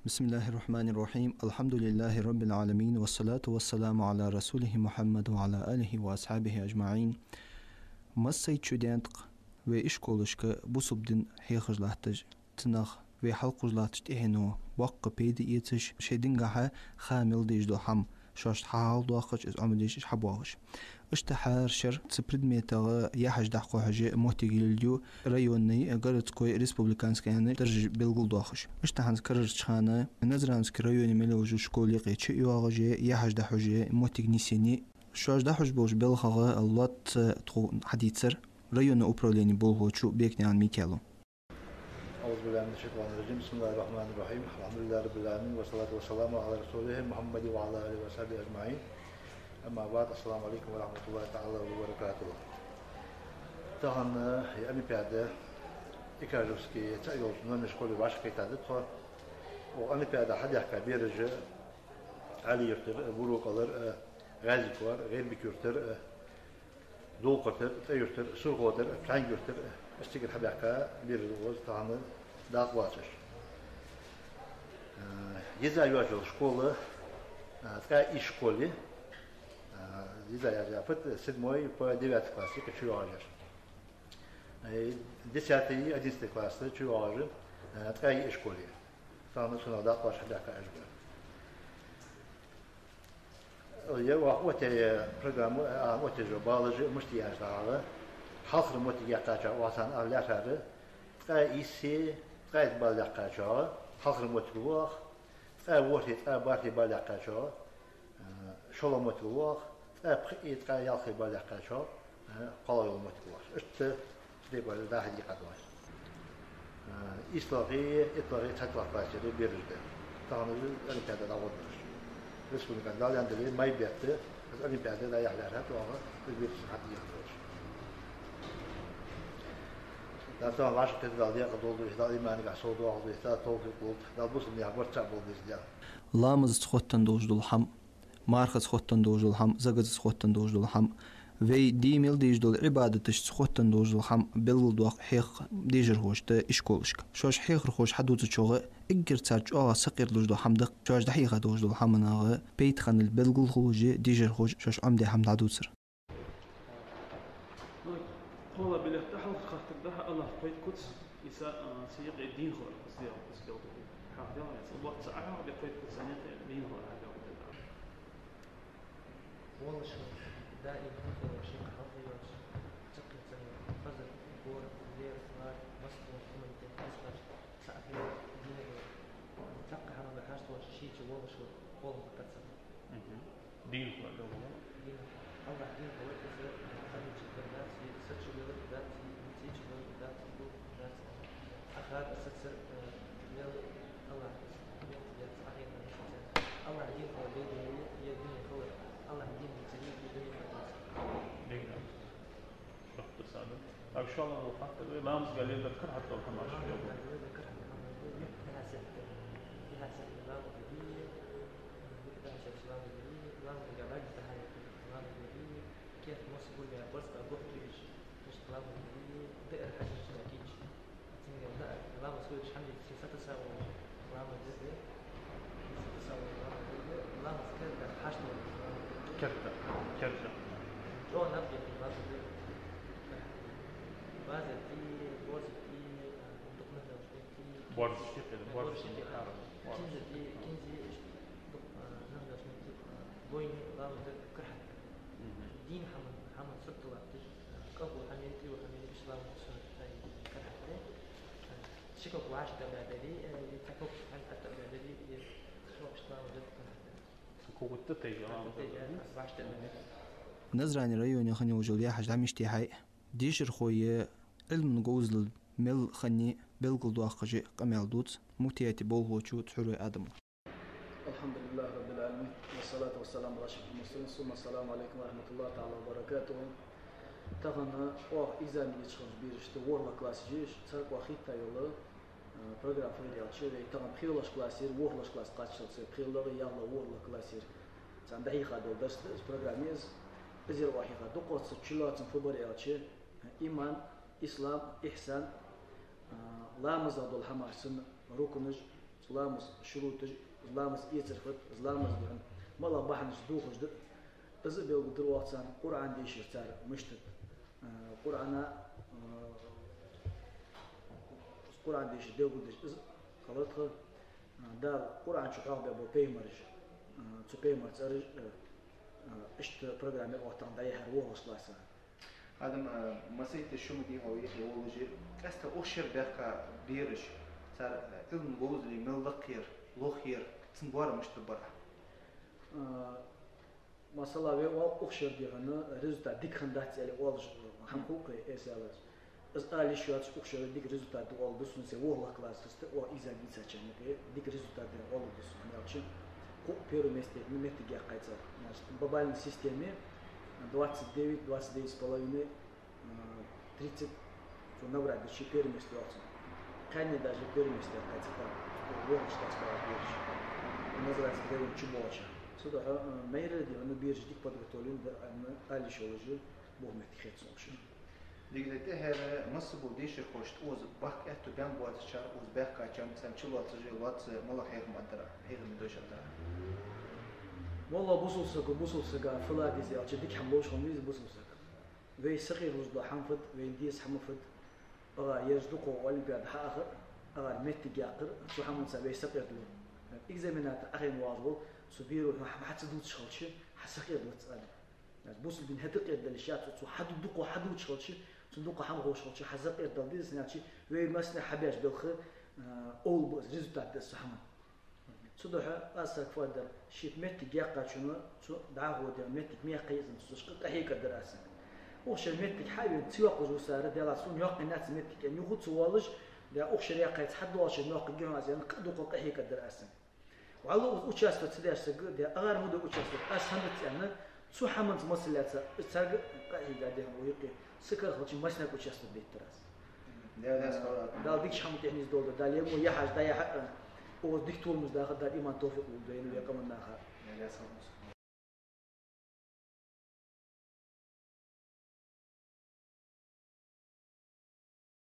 بسم الله الرحمن الرحيم. الحمد لله رب العالمين، والصلاة والسلام على رسوله محمد وعلى آله وأصحابه أجمعين. مسيد شدينتق وإشكولشك بوسبدن حيخجلاتج تنخ وحلقجلاتج تهنو وق بيدي إيتش شدينغها خامل ديجدو حم شاش حال داخش از عمليش حبواش اشتحار شر تسبرد ميتا يحج دحقو حاجة موتيجيلديو رايوني غرتسكوي ريسبوبليكانسكي درج بلغل داخش اشتحانز كرر تشخانه نزرانسك رايوني ملوجو شكولي قيتش يواغجي يحج دحوجي موتيجنيسيني شاش دحوج بوش بلغه اللات تخو حديثر رايون اوبروليني بولغو تشو بيكني عن ميكالو. أعوذ بالله من الشيطان الرجيم. بسم الله الرحمن الرحيم. الحمد لله رب العالمين، والصلاة والسلام على رسوله محمد وعلى آله وصحبه أجمعين. أما بعد، السلام عليكم ورحمة الله تعالى وبركاته. طبعا يا أمي بعد إكاجوسكي تأيوز نمش كل باشكي تعدتها، وأمي بعد حد يحكي بيرج علي يرتر بروك قدر غازي كوار غير بكيرتر دول قتر تأيرتر سور قتر كان يرتر استيقظ حد يحكي بيرج وز طبعا داق واتش. يزا يواجه شكولة تكا إيش شكولي يزا يواجه فت سدموي по 9 классе كشيء واجر 10 11 классе كشيء واجر تكا إيش شكولي طبعا شنو داق واش حد يحكي أجبر يا وقتي برنامج وقتي جوالج مشتي أشتغله حصر متي يحتاج واسان أولاد هذا تكا إيسي تكا بالله كاشوا حصر متلوخ تكا وقتي تكا بارتي بالله كاشوا شلون متلوخ تكا بخي تكا يالخي بالله كاشوا قالوا متلوخ إشت ديبال ده هدي قدواش إطلاقي تطلع باشر بيرجع طبعا أنا كذا داودش رسمي كان دالي عندي ما يبيعته بس أنا بيعته لا يحلها توها البيت حد يخرج لا طبعا عشان كده دالي قدول دالي ما نقع صوت واحد يستاهل توفي قلت دال بوس اللي عبر تعبوا بيزيا لامز تخوتن دوج دول حم مارخ تخوتن دوج دول حم زغز تخوتن دوج دول حم في دي ميل ديج دول عبادتش تخوتن دوج دول حم بلغل دوق حيخ ديجر هوش تا إشكولشك شوش حيخ رخوش حدوت تشوغ إجر تارج سقير دوج دول حم دق شوش دحيقة دوج دول حم ناغ بيت خان البلغل خوجي ديجر هوش شوش عمدي حم دادوسر والله بالافتحال خاطر ده الله قيد قدس يسا سيق الدين هو قصدي حاجة الوقت ساعة بقيد قدس أنا الدين هو هذا والله شوف دائما شيء حظي تقلت فزر بور لير صار مصدر من تنسخ سافر دين تقع على بحاجة شيء والله شو والله كتسم دين هو لو دين الله دين هو كذا خلي تشوف ذات ساتشوال ذات تيجوال ذات بو ذات أخذ أساتر يل الله يل صحيح الله دين هو دين يدين هو الله دين تجيب يدين دين باختصار أو شو الله وقت ما مش قال لي ذكر حتى لو كان عشان ذكر فيها سهل لا بدي كده عشان سلام بدي لا جمال تهاي لا بدي كيف مسؤول يا بس أقول كيش مش لا بدي ده حاجة شو أكيد تيجي لا مسؤول إيش عندي سياسة تساوي لا بدي تساوي لا مسؤول حاجة كرجة جو نبي في بعض بعض في بورس في دكتور في بورس كنزي نهضة في بوين لا مدرك كحد دين حمد صرت وقت قبل حميتي وحميتي إسلام هاي كحد شكوك وعاش تبعدلي يتحكم عن التبعدلي شو إسلام نزراني ريون يخني وجوليا حاج دام اشتيحي ديشر خويا علم نقوزل مل خني بلغل دواقجي قميل دوت مكتياتي بولغو تشو تحرو آدم. الحمد لله رب العالمين، والصلاة والسلام على أشرف المرسلين، ثم السلام عليكم ورحمة الله تعالى وبركاته. تغنى إذا من يتشخص بيرشت ورلا كلاس جيش تاك وخيطة يولا program فيديو شيء تغنى بخيلش كلاسير ورلاش كلاس قاتشل سير بخيلة يلا ورلا كلاسير تان دقيقة دول درس برنامج بزير واحدة دقوة ستشلات فبراير أشي إيمان إسلام إحسان لا مزاد الحمار سن ركنج zlamız şurutu zlamız yetirfet zlamız diyen mala bahniş duhujdu azı belgudur waqtsan Kur'an değişirtar müştet Kur'an değişir belgudur kalatı da Kur'an çok abi bu peymarj şu peymarj arı işte programı ortamda her woslasa Adam masayte şu mu diye teoloji esta oşer beka biriş sar ilm gozli millakir lohir sin varmıştı bara masala ve o oşer diğanı rezultat dikhandat yani olmuş ham hukuki esalar az ali şu at oşer dik rezultat oldu sunse wohla klasiste o izan gitsaçını dik rezultat oldu sunse için hukuk permestek metiga qayta babalın sistemi 29,5 30 что набрать до 4 места. Конечно, даже 4 места, хотя вот что сказать. Называется говорим чубоча. Сюда мейры дело бирж дик подготовлен да али шоложи бомет хетсош. Digde her nasıl bu değişik hoş oz bak etto ben bu atışa oz bak kaçam sen çulatı vat mala hayır madara hayır döşata. والله بوصل سقا فلا ديزي أجدك حملوش خميز بوصل سقا وي سقي رجل حنفد وي ديس حمفد يجدقو أولمبياد آخر متي جاقر شو حمن سوي سقي دلو إكزامينات أخي مواظبو سبيرو حتى دوت شغلشي حسقي دلو تسأل بوصل بين هدق يد الأشياء سو حد دقو حد شغلشي صندوق حمغو شغلشي حسقي دل ديس ناتشي وي مثلا حبيش بالخ أول بوز ريزولتات دس حمن صدها أساك فادر شيت متي جاقة شنو شو دعوة ده متي مية قيس نسوش قحيك الدراسة وش المتي حاول تسوق وزوسارة ده لاسون يقع الناس متي كان يخد سوالش ده أخش رياقة يتحد واش الناقة جماعة زين قدو قحيك الدراسة وعلى وشاست تدرس ده أغار مدة وشاست أسهمت أنا شو حمد مسلات تسرق قحيك ده ويقي سكر خلش مسنا وشاست بالدراسة ده ديك شحمت يعني دول ده اليوم ويحاج ده يحق o diktorumuz da kadar iman tevfik oldu. Yani yakamın daha.